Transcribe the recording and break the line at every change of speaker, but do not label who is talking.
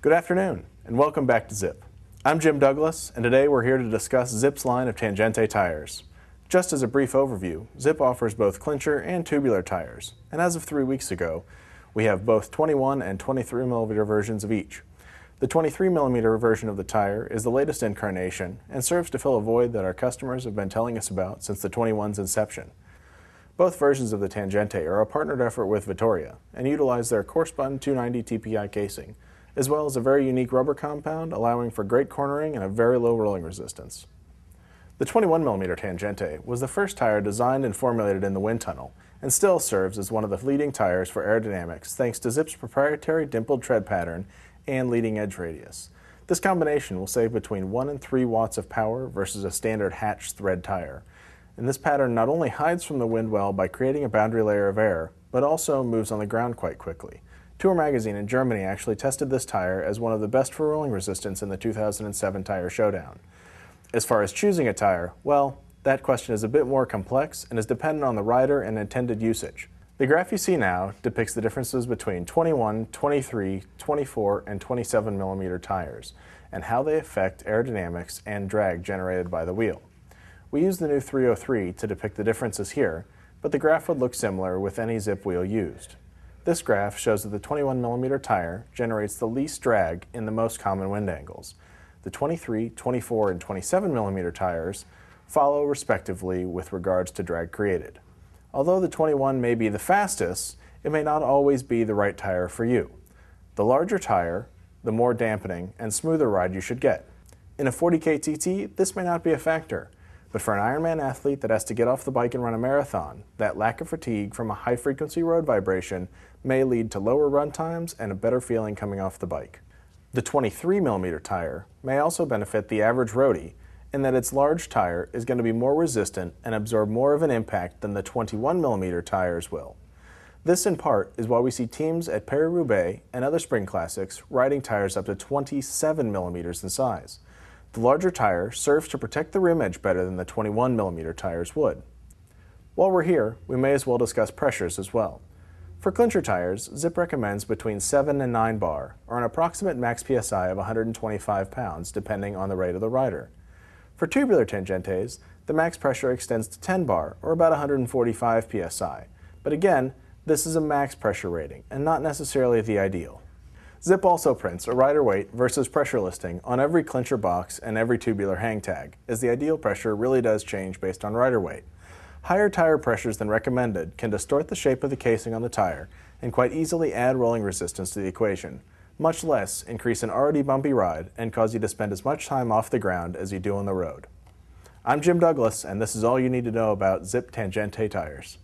Good afternoon, and welcome back to Zipp. I'm Jim Douglas, and today we're here to discuss Zipp's line of Tangente tires. Just as a brief overview, Zipp offers both clincher and tubular tires, and as of 3 weeks ago, we have both 21 and 23mm versions of each. The 23mm version of the tire is the latest incarnation and serves to fill a void that our customers have been telling us about since the 21's inception. Both versions of the Tangente are a partnered effort with Vittoria and utilize their coarse-spun 290 TPI casing, as well as a very unique rubber compound allowing for great cornering and a very low rolling resistance. The 21mm Tangente was the first tire designed and formulated in the wind tunnel and still serves as one of the leading tires for aerodynamics thanks to Zipp's proprietary dimpled tread pattern and leading edge radius. This combination will save between 1 and 3 watts of power versus a standard hatch thread tire. And this pattern not only hides from the wind well by creating a boundary layer of air, but also moves on the ground quite quickly. Tour Magazine in Germany actually tested this tire as one of the best for rolling resistance in the 2007 Tire Showdown. As far as choosing a tire, well, that question is a bit more complex and is dependent on the rider and intended usage. The graph you see now depicts the differences between 21, 23, 24, and 27mm tires, and how they affect aerodynamics and drag generated by the wheel. We use the new 303 to depict the differences here, but the graph would look similar with any Zipp wheel used. This graph shows that the 21mm tire generates the least drag in the most common wind angles. The 23, 24, and 27mm tires follow respectively with regards to drag created. Although the 21 may be the fastest, it may not always be the right tire for you. The larger tire, the more dampening and smoother ride you should get. In a 40K TT, this may not be a factor. But for an Ironman athlete that has to get off the bike and run a marathon, that lack of fatigue from a high-frequency road vibration may lead to lower run times and a better feeling coming off the bike. The 23mm tire may also benefit the average roadie in that its large tire is going to be more resistant and absorb more of an impact than the 21mm tires will. This, in part, is why we see teams at Paris-Roubaix and other spring classics riding tires up to 27mm in size. The larger tire serves to protect the rim edge better than the 21mm tires would. While we're here, we may as well discuss pressures as well. For clincher tires, Zipp recommends between 7 and 9 bar, or an approximate max PSI of 125 pounds depending on the rate of the rider. For tubular Tangentes, the max pressure extends to 10 bar, or about 145 PSI, but again, this is a max pressure rating and not necessarily the ideal. Zipp also prints a rider weight versus pressure listing on every clincher box and every tubular hang tag, as the ideal pressure really does change based on rider weight. Higher tire pressures than recommended can distort the shape of the casing on the tire and quite easily add rolling resistance to the equation, much less increase an already bumpy ride and cause you to spend as much time off the ground as you do on the road. I'm Jim Douglas, and this is all you need to know about Zipp Tangente tires.